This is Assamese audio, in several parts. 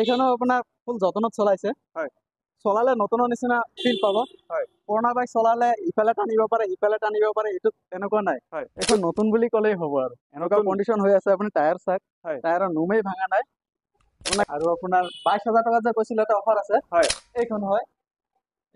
এইখানেও আপোনাৰ ফুল যতনত চলাইছে। হয়। চলালে নতুনৰ নিচিনা ফিল পাব। হয়। পুৰণা বাইক চলালে ইফালে টানিব পাৰে সিফালে টানিব পাৰে, এইটো তেনেকুৱা নাই। হয়। এইখন নতুন বুলি ক'লেই হ'ব আৰু এনেকুৱা নতুন। কণ্ডিশ্যন হৈ আছে। আপুনি টায়াৰ চাওক, হয়। টায়াৰৰ নোমেই ভাঙা নাই। আৰু আপোনাৰ 22,000 টকাত যে কৈছিল এটা অফাৰ আছে, হয়। এইখন হয়।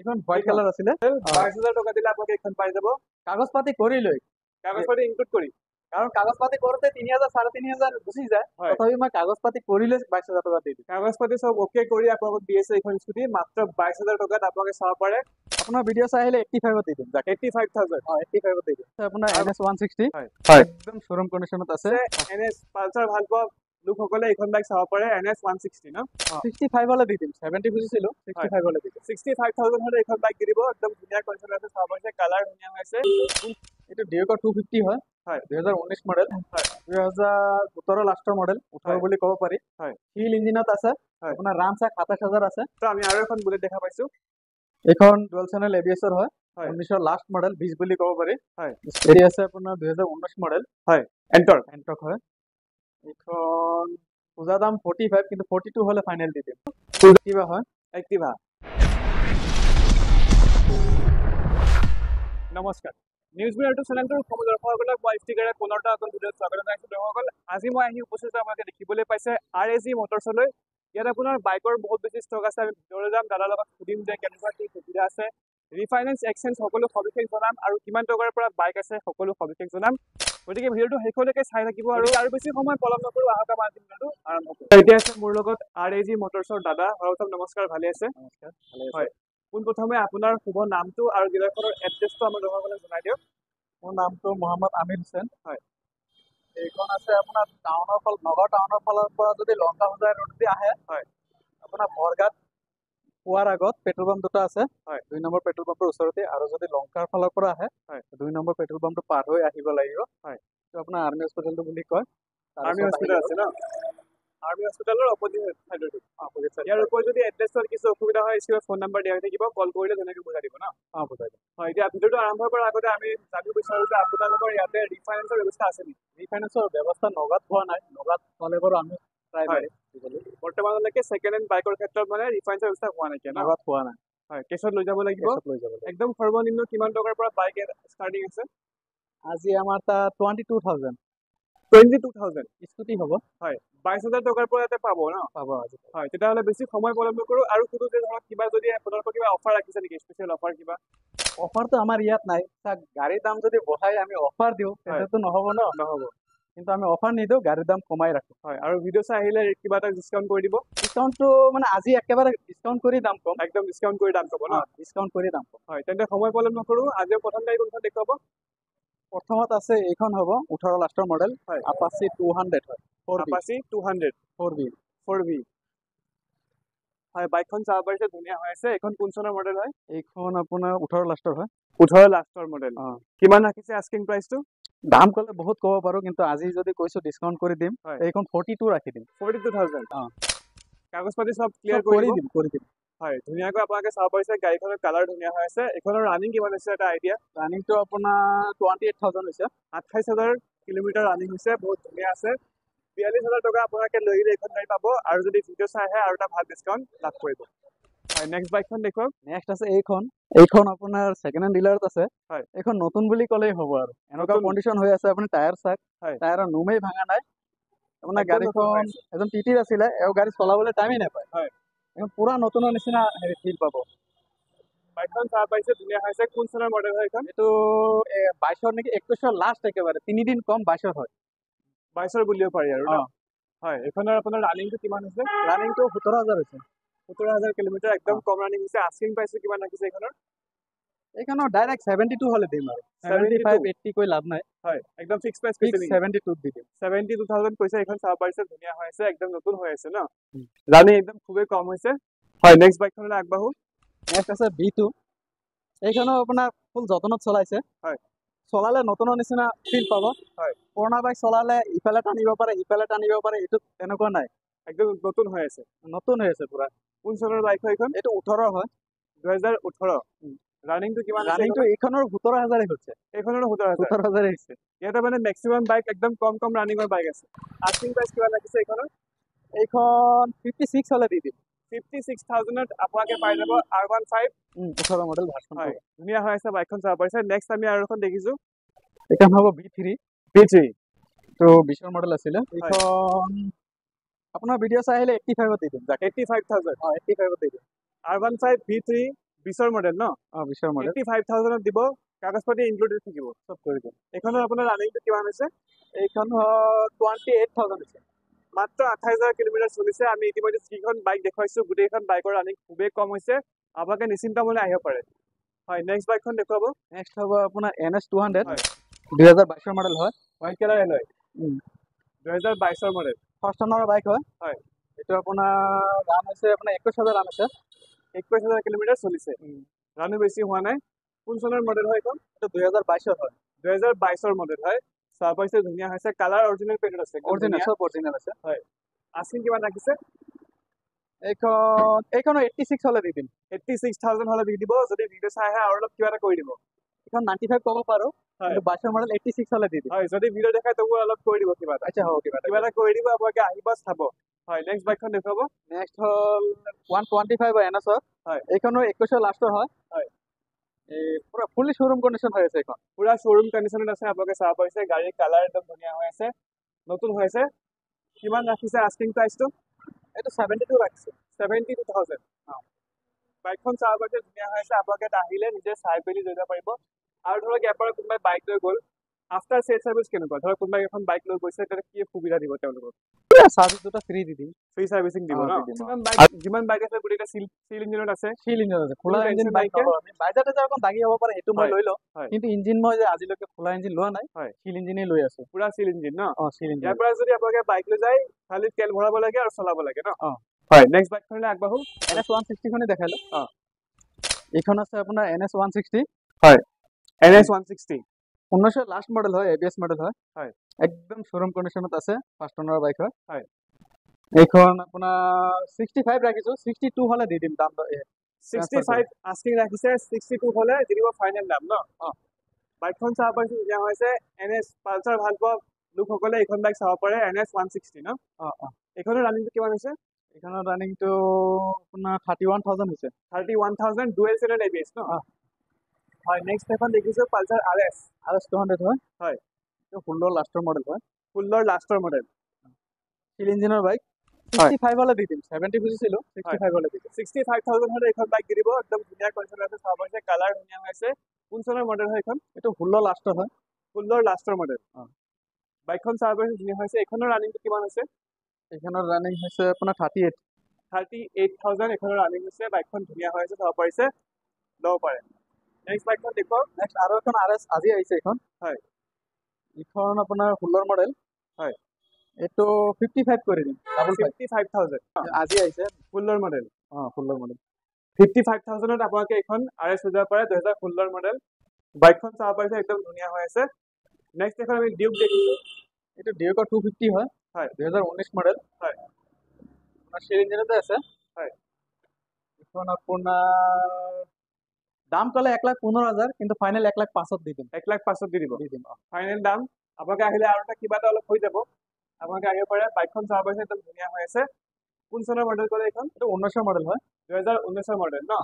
এইখন হোৱাইট এইখন? কালাৰ আছিলে। 22,000 টকা দিলে আপোনাক এইখন পাই যাব। কাগজ পাতি কৰি লৈ, কাগজ পাতি ইনক্লুড কৰি। কাৰণ কাগজ পাতি কৰোঁতে 3,000 3,500 গুচি যায়। হয়। তথাপি মই কাগজ পাতি কৰিলে 22,000 টকা দি দিম। কাগজ পাতি চব অকে কৰি আপোনাক দি আছে এইখন স্কুটি মাত্ৰ 22,000 টকাত আপোনালোকে চাব পাৰে। আপোনাৰ ভিডিঅ' চাই আহিলে 85 দি দিম। 85,000। 85 দি দিম। আপোনাৰ NS 160 হয়। একদম শ্বৰুম কণ্ডিশ্যনত আছে। NS পালচাৰ ভাল পোৱা লোকসকলে এইখন বাইক চাব পাৰে। NS 160 ন? 65 হলে দি দিম। 70 খুজিছিলো, 65 হলে দি দিম। 65,000 হলে এইখন বাইক দি দিব। একদম ধুনীয়া কণ্ডিশ্যন আছে, চাব পাৰিছে, কালাৰ ধুনীয়া হৈছে। এইটো ডিউকৰ 250 হয়। হয়। 2019 মডেল। হয়। 2017 লাষ্টৰ মডেল, 18 বুলি ক'ব পাৰি। হয়। হিল ইঞ্জিনত আছে। হয়। আপোনাৰ ৰাম চাক 27,000 আছে। তো আমি আৰু এখন বুলেট দেখা পাইছো। এইখন ডুৱেল চেনেল ABS-ৰ হয়। হয়। 19ৰ লাষ্ট মডেল, 20 বুলি ক'ব পাৰি। হয়। এৰি আছে আপোনাৰ 2019 মডেল। হয়। এণ্টৰ্ক হয়। এইখন পূজা দাম 45, কিন্তু 42 হলে ফাইনেল দি দিম। কিবা হয় এক্টিভা। নমস্কাৰ, নিউজ বিউৰ চেনেলটোৰ দৰ্শকসকলক মই ইফতিকাৰে পুনৰ এটা নতুন ভিডিঅ'ত স্বাগত জনাইছোঁ। দৰ্শকসকল, আজি মই আহি উপস্থিত আপোনালোকে দেখিবলৈ পাইছে RAG মটৰ্ছলৈ। ইয়াত আপোনাৰ বাইকৰ বহুত বেছি ষ্টক আছে। আমি ভিতৰলৈ যাম, দাদাৰ লগত সুধিম যে কেনেকুৱা কি সুবিধা আছে, ৰিফাইনেন্স এক্সচেঞ্জ সকলো সবিশেষ জনাম, আৰু কিমান টকাৰ পৰা বাইক আছে সকলো সবিশেষ জনাম। গতিকে ভিডিঅ'টো শেষলৈকে চাই থাকিব, আৰু বেছি সময় পলম নকৰোঁ, আহক আমাৰ আজি ভিডিঅ'টো আৰম্ভ কৰোঁ। এতিয়া আছে মোৰ লগত RAG মটৰ্ছৰ দাদা। সৰ্বপ্ৰথম নমস্কাৰ, ভালে আছে? নমস্কাৰ, ভালে আছে। হয়। পোনপ্ৰথমে আপোনাৰ শুভ নামটো আৰু ডিলাৰখনৰ এড্ৰেছটো আমাৰ দৰ্শকসকলক জনাই দিয়ক। মোৰ নামটো মহম্মদ আমিৰ হুছেইন। হয়। এইখন আছে আপোনাৰ টাউনৰ নগৰ টাউনৰ ফালৰ পৰা যদি লংকা বজাৰ ৰোড দি আহে, হয়। আপোনাৰ বৰগাত পোৱাৰ আগত পেট্ৰল পাম্প দুটা আছে। হয়। 2 নম্বৰ পেট্ৰল পাম্পৰ ওচৰতে। আৰু যদি লংকাৰ ফালৰ পৰা আহে, হয়। 2 নম্বৰ পেট্ৰল পাম্পটো পাৰ হৈ আহিব লাগিব। হয়। এইটো আপোনাৰ আৰ্মি হস্পিটেলটো বুলি কয়। আৰ্মি হস্পিটেল আছে ন? আৰ্মি হস্পিটেলৰ অপজিট চাইডত। ইয়াৰ উপৰি যদি এড্ৰেছৰ কিছু অসুবিধা হয়, স্ক্ৰীনত ফোন নম্বৰ দিয়া হৈ থাকিব, কল কৰিলে তেনেকৈ বুজাই দিব ন? বুজাই দিম। হয়। এতিয়া ভিডিঅ'টো আৰম্ভ কৰাৰ আগতে আমি জানিব বিচাৰোঁ যে আপোনালোকৰ ইয়াতে ৰিফাইনেন্সৰ ব্যৱস্থা আছে নেকি? ৰিফাইনেন্সৰ ব্যৱস্থা নগাঁৱত হোৱা নাই। নগাঁৱত হ'লে বাৰু আমি ট্ৰাই হয়। মাৰিম। বৰ্তমানলৈকে ছেকেণ্ড হেণ্ড বাইকৰ ক্ষেত্ৰত মানে ৰিফাইনেন্সৰ ব্যৱস্থা হোৱা নাইকিয়া ন? নগাঁৱত হোৱা নাই। হয়। কেছত লৈ যাব লাগিব। কেছত লৈ যাব লাগিব। একদম সৰ্বনিম্ন কিমান টকাৰ পৰা বাইক ষ্টাৰ্টিং আছে? আজি আমাৰ তাত 22,000 22,000 স্কুটি হ'ব। হয়। 22,000 টকাৰ পৰা ইয়াতে পাব ন? পাব আজি। হয়। তেতিয়াহ'লে বেছি সময় পলম নকৰোঁ, আৰু সুধো যে ধৰক কিবা যদি আপোনালোকৰ কিবা অফাৰ ৰাখিছে নেকি, স্পেচিয়েল অফাৰ কিবা? অফাৰটো আমাৰ ইয়াত নাই। গাড়ীৰ দাম যদি বঢ়াই আমি অফাৰ দিওঁ, তেতিয়াতো নহ'ব ন? নহ'ব। কিন্তু আমি অফাৰ নিদিওঁ, গাড়ীৰ দাম কমাই ৰাখোঁ। হয়। আৰু ভিডিঅ' চাই আহিলে কিবা এটা ডিছকাউণ্ট কৰি দিব? ডিছকাউণ্টটো মানে আজি একেবাৰে ডিছকাউণ্ট কৰি দাম কম। একদম ডিছকাউণ্ট কৰি দাম ক'ব ন? ডিছকাউণ্ট কৰি দাম কম। হয়। তেন্তে সময় পলম নকৰোঁ, আজি প্ৰথম গাড়ী কোনখন দেখুৱাব? প্ৰথমত আছে এইখন হ'ব 18 লাষ্টৰ মডেল। হয়। আপাচি 200 হয়। 4B। Apache 200 4B। 4B। হয়। বাইকখন চাব পাৰিছে, ধুনীয়া হৈ আছে। এইখন কোন চনৰ মডেল হয়? এইখন আপোনাৰ 18 লাষ্টৰ হয়। 18 লাষ্টৰ মডেল। কিমান ৰাখিছে আস্কিং প্ৰাইচটো? দাম ক'লে বহুত ক'ব পাৰোঁ, কিন্তু আজি যদি কৈছোঁ ডিছকাউণ্ট কৰি দিম, হয়। এইখন 42 ৰাখি দিম। 42,000। কাগজ পাতি চব চব ক্লিয়াৰ কৰি কৰি দিম, কৰি দিম। হয়। ধুনীয়াকৈ আপোনালোকে চাব পাৰিছে, গাড়ীখনৰ কালাৰ ধুনীয়া হৈ আছে। এইখনৰ ৰানিং কিমান হৈছে এটা আইডিয়া? ৰানিংটো আপোনাৰ 28,000 হৈছে। 28,000 কিলোমিটাৰ ৰানিং হৈছে, বহুত ধুনীয়া আছে। 42,000 টকা আপোনালোকে লৈ গ'লে এইখন গাড়ী পাব, আৰু যদি ভিডিঅ' চাই আহে আৰু এটা ভাল ডিছকাউণ্ট লাভ কৰিব। হয়। নেক্সট বাইকখন দেখুৱাওক। নেক্সট আছে এইখন। এইখন আপোনাৰ ছেকেণ্ড হেণ্ড ডিলাৰত আছে। হয়। এইখন নতুন বুলি ক'লেই হ'ব আৰু এনেকুৱা নতুন। কণ্ডিশ্যন হৈ আছে। আপুনি টায়াৰ চাওক, হয়। টায়াৰৰ নোমেই ভাঙা নাই। আপোনাৰ একদম নতুন হৈ গাড়ীখন আছে। এজন টিটিৰ আছিলে, এওঁ গাড়ী চলাবলৈ টাইমেই নাপায়। হয়। এখন পুৰা নতুনৰ নিচিনা ফিল পাব। বাইকখন চাব পাৰিছে, ধুনীয়া হৈছে। কোন চনৰ মডেল হয় এইখন? এইটো 22ৰ নেকি, 21ৰ লাষ্ট একেবাৰে। 3 দিন কম 22ৰ হয়। 22ৰ বুলিব পাৰি আৰু ন? হয়। এইখনৰ আপোনাৰ ৰানিংটো কিমান হৈছে? ৰানিংটো 17,000 হৈছে। 17,000 কিলোমিটাৰ, একদম কম ৰানিং হৈছে। আস্কিং প্ৰাইচটো কিমান ৰাখিছে এইখনৰ? এইখনৰ ডাইৰেক্ট 72 হ'লে দিম আৰু। 75, 80 কৈ লাভ নাই। হয়। একদম ফিক্স প্ৰাইচ কৈছে নেকি? 72 দি দিম। 72,000 কৈছে। এইখন চাব পাৰিছে, ধুনীয়া হৈ আছে, একদম নতুন হৈ আছে ন? ৰানিং একদম খুবেই কম হৈছে। হয়। নেক্সট বাইকখনলৈ আগবাঢ়ো। নেক্সট আছে V2। এইখনো আপোনাৰ ফুল যতনত চলাইছে। হয়। চলালে নতুনৰ নিচিনা ফিল পাব। হয়। পুৰণা বাইক চলালে ইফালে টানিব পাৰে সিফালে টানিব পাৰে, এইটো তেনেকুৱা নাই। একদম নতুন হৈ আছে। নতুন হৈ আছে পুৰা। কোন চনৰ বাইক হয় এইখন? এইটো 18 হয়। 2018। ৰানিংটো কিমান আছে? ৰানিংটো এইখনৰ 17,000 হৈছে। এইখনৰো 17,000। 17,000 হৈছে। ইয়াতে মানে মেক্সিমাম বাইক একদম কম ৰানিঙৰ বাইক আছে। আস্কিং প্ৰাইচ কিমান ৰাখিছে এইখনৰ? এইখন 56 হলে দি দিম 56,000 আপোনালোকে পাই যাব R15 18 মডেল ভাৰ্চন হয় ধুনীয়া হৈ আছে বাইকখন চাব পাৰিছে নেক্সট আমি আৰু এখন দেখিছো এইখন হ'ব B3 B3 তো 20 মডেল আছিলে এইখন আপোনাৰ ভিডিঅ' চাই আহিলে 85 দি দিম 85,000 85 দি দিম R15 B3 20 মডেল ন 20 মডেল 85,000 দিব কাগজ পাতি ইনক্লুডেড থাকিব সব কৰি দিম এখনৰ আপোনাৰ ৰানিংটো কিমান হৈছে এইখন 28,000 আছে মাত্ৰ 28,000 কিলোমিটাৰ চলিছে আমি ইতিমধ্যে যিখন বাইক দেখুৱাইছো গোটেইখন বাইকৰ ৰানিং খুবেই কম হৈছে আপোনালোকে নিশ্চিন্ত মনে আহিব পাৰে হয় নেক্সট বাইকখন দেখুৱাব নেক্সট হ'ব আপোনাৰ NS 200 হয় 2022 মডেল হয় white colour alloy 2022 model first অনাৰ বাইক হয় হয় এইটো আপোনাৰ ৰান হৈছে আপোনাৰ 21,000 ৰান আছে 21,000 কিলোমিটাৰ চলিছে ৰানো বেছি হোৱা নাই কোন চনৰ মডেল হয় এইখন এইটো 2022 হয় 2022 মডেল হয় চাব পাৰিছে ধুনীয়া হৈছে কালাৰ অৰিজিনেল পেইণ্ট আছে অৰিজিনেল সব অৰিজিনেল আছে হয় আস্কিং কিমান ৰাখিছে এইখন 86 হলে দি দিম 86,000 হলে দি দিব যদি ভিডিঅ' চাই আহে আৰু অলপ কিবা এটা কৰি দিব এইখন 95 ক'ব পাৰো হয়। কিন্তু 22 মডেল 86 হলে দি দিম হয় যদি ভিডিঅ' দেখাই তবু অলপ কৰি দিব কিবা এটা আচ্ছা হ'ব কিবা এটা কৰি দিব আপোনালোকে আহিব চাব হয় নেক্সট বাইকখন দেখুৱাব নেক্সট হ'ল 125 হয় NS হয় এইখনো 21 লাষ্টৰ হয় হয় এই পুৰা ফুলি শ্বৰুম কণ্ডিশ্যন হৈ আছে এইখন পুৰা শ্বৰুম কণ্ডিশ্যনত আছে আপোনালোকে চাব পাৰিছে গাড়ীৰ কালাৰ একদম ধুনীয়া হৈ আছে নতুন হৈ আছে কিমান ৰাখিছে আস্কিং প্ৰাইচটো এইটো 72 ৰাখিছে 72,000 বাইকখন চাব পাৰিছে ধুনীয়া হৈ আছে আপোনালোকে আহিলে নিজে চাই পেলি লৈ যাব পাৰিব আৰু ধৰক ইয়াৰ পৰা কোনোবাই বাইক লৈ গ'ল আফটাৰ চেল চাৰ্ভিচ কেনেকুৱা ধৰক কোনোবাই এখন বাইক লৈ গৈছে তেতিয়া কি সুবিধা দিব তেওঁলোকক চাৰ্ভিচ দুটা ফ্ৰী দি দিম ফ্ৰী চাৰ্ভিচিং দিব ন দিম, যিমান বাইক আছে গোটেইটা চিল ইঞ্জিনত আছে ফিল ইঞ্জিন আছে খোলা কোনো ইঞ্জিন tension বাইক নাইকিয়া? নলওঁ আমি বাজাজে যে অকণ দাগি হ'ব পাৰে সেইটো মই হয়, লৈ লওঁ হয়। কিন্তু ইঞ্জিন মই যে আজিলৈকে খোলা ইঞ্জিন লোৱা নাই হয়। ফিল ইঞ্জিনে লৈ আছো পুৰা চিল ইঞ্জিন ন চিল ইঞ্জিন ইয়াৰ পৰা যদি আপোনালোকে বাইক লৈ যায় খালি তেল ভৰাব লাগে আৰু চলাব লাগে ন অ। হয় নেক্সট বাইকখনলৈ আগবাঢ়ো NS 160 খনে দেখাই লওঁ অ। এইখন আছে আপোনাৰ NS 160 NS 160 19 লাষ্ট মডেল হয় ABS মডেল হয় হয়। একদম শ্বৰুম কণ্ডিশ্যনত আছে ফাৰ্ষ্ট অনাৰ বাইক হয় হয়। এইখন আপোনাৰ 65 ৰাখিছো 62 হলে দি দিম দাম 65 আস্কিং ৰাখিছে 62 হলে দি দিব ফাইনেল দাম ন বাইকখন চাব পাৰিছো ধুনীয়া হৈছে NS পালচাৰ ভাল পোৱা লোকসকলে এইখন বাইক চাব পাৰে NS 160 ন এইখনৰ ৰানিংটো কিমান হৈছে এইখনৰ ৰানিংটো আপোনাৰ 31,000 হৈছে 31,000 ডুৱেল চেনেল ABS ন হয় নেক্সট এখন দেখিছো পালচাৰ RS 200 হয় হয় এইটো 16 লাষ্টৰ মডেল হয় 16 লাষ্টৰ মডেল চিল ইঞ্জিনৰ বাইক 65 হলে দি দিম 70 খুজিছিলো 65 হলে দি দিম 65,000 হলে এইখন বাইক দি দিব একদম ধুনীয়া কণ্ডিশ্যন আছে চাব পাৰিছে কালাৰ ধুনীয়া হৈছে কোন চনৰ মডেল হয় এইখন এইটো 16 লাষ্টৰ হয় 16 লাষ্টৰ মডেল বাইকখন চাব পাৰিছে ধুনীয়া হৈছে এইখনৰ ৰানিংটো কিমান হৈছে এইখনৰ ৰানিং হৈছে আপোনাৰ 38,000 এইখনৰ ৰানিং হৈছে বাইকখন ধুনীয়া হৈ আছে চাব পাৰিছে ল'ব পাৰে নেক্সট বাইকখন দেখুৱাওক নেক্সট আৰু এখন RS আজি আহিছে এইখন হয় এইখন আপোনাৰ 16 মডেল হয় এইটো 55 কৰি দিম 55,000 আজি আহিছে 16 মডেল 16 মডেল 55,000ত আপোনালোকে এইখন RS হৈ যাব পাৰে 2016 মডেল বাইকখন চাব পাৰিছে একদম ধুনীয়া হৈ আছে নেক্সট এখন আমি ডিউক দেখিছো এইটো ডিউকৰ 250 হয় হয় 2019 মডেল হয় আপোনাৰ চিল ইঞ্জিনতে আছে হয় এইখন আপোনাৰ দাম ক'লে 1,15,000 কিন্তু ফাইনেল 1,05,000 দি দিম 1,05,000 দি দিব ফাইনেল দাম আপোনালোকে আহিলে আৰু এটা কিবা এটা অলপ হৈ যাব আপোনালোকে আহিব পাৰে বাইকখন চাব পাৰিছে একদম ধুনীয়া হৈ আছে কোন চনৰ মডেল ক'লে এইখন এইটো 19 মডেল হয় 2019 মডেল ন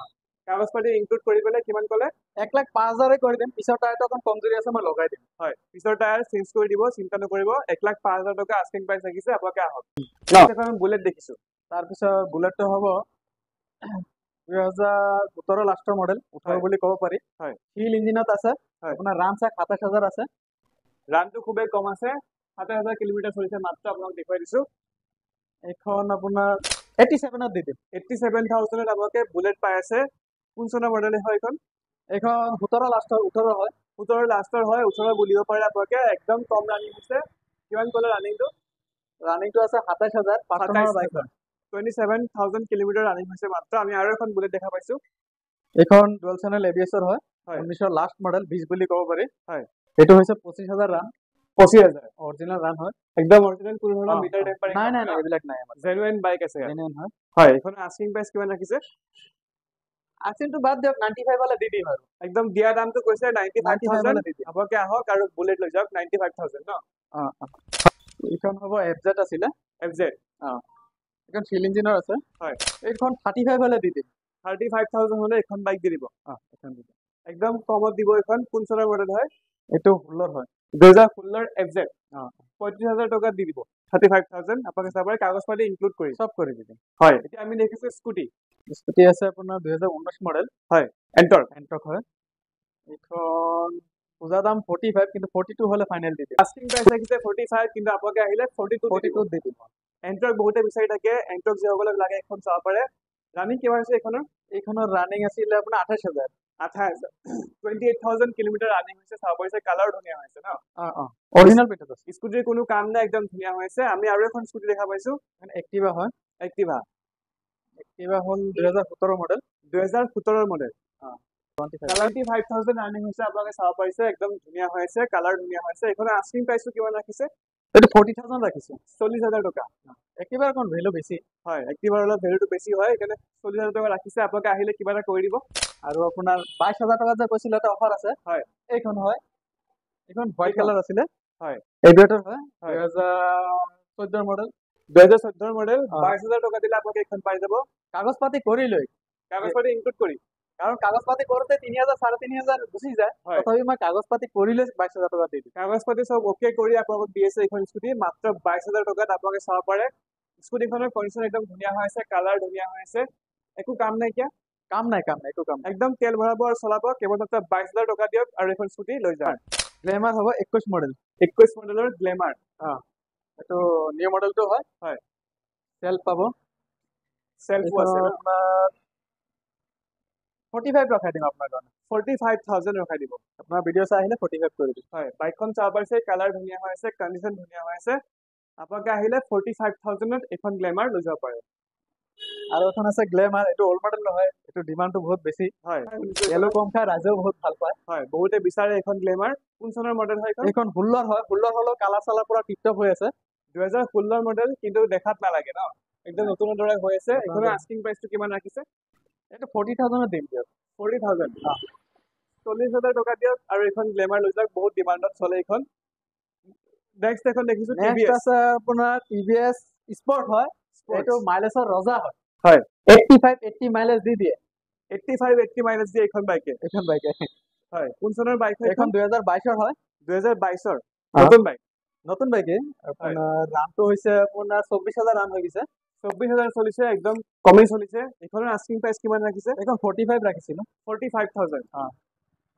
কাগজ পাতি ইনক্লুড কৰি পেলাই কিমান ক'লে 1,05,000 কৰি দিম পিছৰ টায়াৰটো অকণ কমজুৰি আছে মই লগাই দিম হয় পিছৰ টায়াৰ চেঞ্জ কৰি দিব চিন্তা নকৰিব 1,05,000 টকা আস্কিং প্ৰাইচ ৰাখিছে আপোনালোকে আহক এখন বুলেট দেখিছো তাৰপিছত বুলেটটো হ'ব 2017 লাষ্টৰ মডেল 18 বুলি ক'ব পাৰি হয় হিল ইঞ্জিনত আছে আপোনাৰ ৰান চাক 27,000 আছে ৰানটো খুবেই কম আছে 27,000 কিলোমিটাৰ চলিছে মাত্ৰ আপোনাক দেখুৱাই দিছো এইখন আপোনাৰ 87ত দি দিম 87,000ত আপোনালোকে বুলেট পাই আছে কোন চনৰ মডেল হয় এইখন 17 লাষ্টৰ 18 হয় 17 লাষ্টৰ হয় 18 বুলিব পাৰে আপোনালোকে একদম কম ৰানিং হৈছে কিমান ক'লে ৰানিংটো আছে 27,000 500 বাইক হয় 27,000 কিলোমিটাৰ ৰানিং হৈছে মাত্ৰ আমি আৰু এখন বুলেট দেখা পাইছো এইখন ডুৱেল চেনেল এবিএছৰ হয় 19 লাষ্ট মডেল 20 বুলি ক'ব পাৰি হয় এইটো হৈছে 25,000 ৰান 25,000 অৰিজিনেল ৰান হয় একদম অৰিজিনেল কোনো ধৰণৰ মিটাৰ টেম্পাৰিং নাই এইবিলাক নাই আমাৰ জেনুইন বাইক আছে জেনুইন হয় হয় এখন আস্কিং প্ৰাইচ কিমান ৰাখিছে আছিনটো বাদ দিয়ক 95 হলে দি দিম আৰু একদম দিয়া দামটো কৈছে 95,000 হলে দি দিম আপোনালোকে আহক আৰু বুলেট লৈ যাওক 95,000 ন এইখন হ'ব FZ আছিলে FZ এইখন চিল ইঞ্জিনৰ আছে হয়। এইখন 35 হলে দি দিম 35,000 হলে এখন বাইক দি দিব এইখন দি দিম একদম কমত দিব এখন কোন চনৰ মডেল হয় এইটো 16 হয় 2016 FZ অ 35,000 টকাত দি দিব 35,000 আপোনালোকে চাব পাৰে কাগজ পাতি ইনক্লুড কৰি সব কৰি দি দিম হয় এতিয়া আমি দেখিছো স্কুটি স্কুটি আছে আপোনাৰ 2019 মডেল হয় এন্টৰ্ক এন্টক হয় এইখন পূজা দাম 45 কিন্তু 42 হলে ফাইনেল দি দিম আস্কিং প্ৰাইচ ৰাখিছে 45 কিন্তু আপোনালোকে আহিলে 42 দি দিম এন্টৰ্ক বহুতে বিচাৰি থাকে এন্টৰ্ক যিসকলক লাগে এখন চাব পাৰে ৰানিং কিমান হৈছে এইখনৰ ৰানিং আছিলে আপোনাৰ 28000 28,000 কিলোমিটাৰ ৰানিং হৈছে চাব পাৰিছে কালাৰ ধুনীয়া হৈছে ন অৰিজিনাল পেটত আছে স্কুটিৰ কোনো কাম নাই একদম ধুনীয়া হৈছে আমি আৰু এখন স্কুটি দেখা পাইছো এক্টিভা হয় এক্টিভা হ'ল 2017 মডেল 2017 মডেল 25 75,000 ৰানিং হৈছে আপোনালোকে চাব পাৰিছে একদম ধুনীয়া হৈ আছে কালাৰ ধুনীয়া হৈছে এইখনৰ আস্কিং প্ৰাইচটো কিমান ৰাখিছে এইটো 40000 ৰাখিছো 40,000 টকা এক্টিভাৰ অকণ ভেলু বেছি হয় এক্টিভাৰ অলপ ভেলুটো বেছি হয় সেইকাৰণে 40,000 টকা ৰাখিছে আপোনালোকে আহিলে কিবা এটা কৰি দিব আৰু আপোনাৰ 22000 টকা যে কৈছিল এটা অফাৰ আছে হয় এইখন হয় এইখন হোৱাইট এইখন? কালাৰ আছিলে হয় এভিয়েটৰ হয় হয়। 2014 মডেল 2014 মডেল অ। 22,000 টকা দিলে আপোনালোকে এইখন পাই যাব কাগজ পাতি কৰি লৈ কাগজ পাতি ইনক্লুড কৰি কাৰণ কাগজ পাতি কৰোতে 3000 3,500 গুচি যায় হয়। তথাপি মই কাগজ পাতি কৰিলে 22000 টকা দি দিম কাগজ পাতি চব অকে কৰি আপোনালোকক দি আছে এইখন স্কুটি মাত্ৰ 22,000 টকাত আপোনালোকে চাব পাৰে স্কুটিখনৰ কণ্ডিশ্যন একদম ধুনীয়া হৈ আছে কালাৰ ধুনীয়া হৈ আছে একো কাম নাইকিয়া কাম নাই একো কাম নাই একদম তেল ভৰাব আৰু চলাব কেৱল মাত্ৰ 22,000 টকা দিয়ক আৰু এখন স্কুটি লৈ যাওক গ্লেমাৰ হ'ব 21 মডেল 21 মডেলৰ গ্লেমাৰ এইটো নিউ মডেলটো হয় হয়। সেলফ পাব চেল্ফো আছে ন? আপোনাৰ 45 ৰখাই দিম আপোনাৰ কাৰণে 45,000 ৰখাই দিব আপোনাৰ ভিডিঅ' চাই আহিলে 45 কৰি দিম হয় বাইকখন চাব পাৰিছে কালাৰ ধুনীয়া হৈ আছে কণ্ডিশ্যন ধুনীয়া হৈ আছে আপোনালোকে আহিলে 45,000ত এখন গ্লেমাৰ লৈ যাব পাৰে আৰু এখন আছে গ্লেমাৰ এইটো অল্ড মডেল নহয় এইটো ডিমাণ্ডটো বহুত বেছি হয় তেলো কম খায় ৰাইজেও বহুত ভাল পায় হয় বহুতে বিচাৰে এখন গ্লেমাৰ কোন চনৰ মডেল হয় এইখন এইখন 16 হয় 16 হলেও কালাৰ চালাৰ পুৰা টিপটপ হৈ আছে 2016 মডেল কিন্তু দেখাত নালাগে ন একদম নতুনৰ দৰে হৈ আছে এইখনৰ আস্কিং প্ৰাইচটো কিমান ৰাখিছে এইটো 40,000 দিম দিয়ক 40,000 40,000 টকা দিয়ক আৰু এইখন গ্লেমাৰ লৈ যাওক বহুত ডিমাণ্ডত চলে এইখন নেক্সট এখন দেখিছো নেক্সট TVS আছে আপোনাৰ TVS স্পৰ্ট হয় এইটো মাইলেজৰ ৰজা হয় হয় 85-80 মাইলেজ দি দিয়ে 85-80 মাইলেজ দিয়ে এইখন বাইকে এইখন বাইকে হয় কোন চনৰ বাইক হয় এইখন 2022 হয় 2022 নতুন বাইক নতুন বাইকে আপোনাৰ দামটো হৈছে আপোনাৰ 24,000 দাম হৈ গৈছে 24,000 চলিছে একদম কমেই চলিছে এইখনৰ আস্কিং প্ৰাইচ কিমান ৰাখিছে এইখন 45 ৰাখিছিলো 45,000 অ।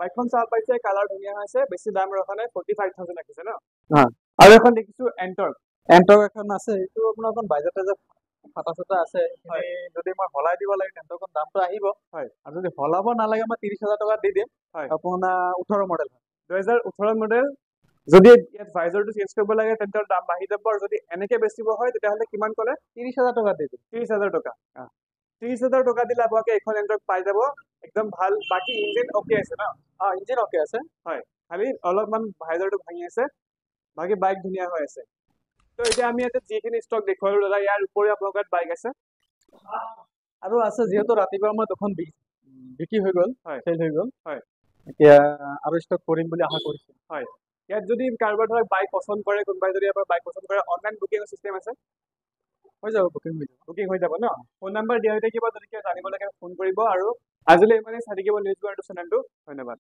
বাইকখন চাব পাইছে কালাৰ ধুনীয়া হৈছে বেছি দাম ৰখা নাই 45,000 ৰাখিছে ন অ। আৰু এখন দেখিছো এন্টৰ্ক এন্টক এখন আছে এইটো আপোনাৰ অকণ বাজেট ফাটা চাটা আছে হয়। সেইখিনি যদি মই হলাই দিব লাগে তেন্তে অকণ দামটো আহিব হয়। আৰু যদি হলাব নালাগে মই 30,000 টকা দি দিম হয়। আপোনাৰ 18 মডেল 2018 মডেল যদি ইয়াত ভাইজৰটো চেঞ্জ কৰিব লাগে তেন্তে দাম বাঢ়ি যাব আৰু যদি এনেকে বেচিব হয় তেতিয়াহ'লে কিমান ক'লে 30,000 টকা দি দিম 30,000 টকা 30,000 টকা দিলে আপোনালোকে এইখন এন্টৰ্ক পাই যাব একদম ভাল বাকী ইঞ্জিন অকে আছে ন ইঞ্জিন অকে আছে খালি অলপমান ভাইজৰটো ভাঙি আছে বাকী বাইক ধুনীয়া হৈ আছে তো এতিয়া আমি ইয়াতে যিখিনি ষ্টক দেখুৱালো দাদা ইয়াৰ উপৰিও আপোনালোকৰ বাইক আছে আৰু আছে যিহেতু ৰাতিপুৱা মই দুখন বিক্ৰী হৈ গ'ল হয়। চেল হৈ গ'ল হয়। এতিয়া আৰু ষ্টক কৰিম বুলি আশা কৰিছো ইয়াত যদি কাৰোবাৰ ধৰক বাইক পচন্দ কৰে কোনোবাই যদি আপোনাৰ বাইক পচন্দ কৰে অনলাইন বুকিং চিষ্টেম আছে হৈ যাব বুকিং হৈ যাব ন ফোন নাম্বাৰ দিয়া হৈ থাকিব যদি কিবা জানিব লাগে ফোন কৰিব আৰু আজিলৈ ইমানেই চাই থাকিব নিউজ চেনেলটো ধন্যবাদ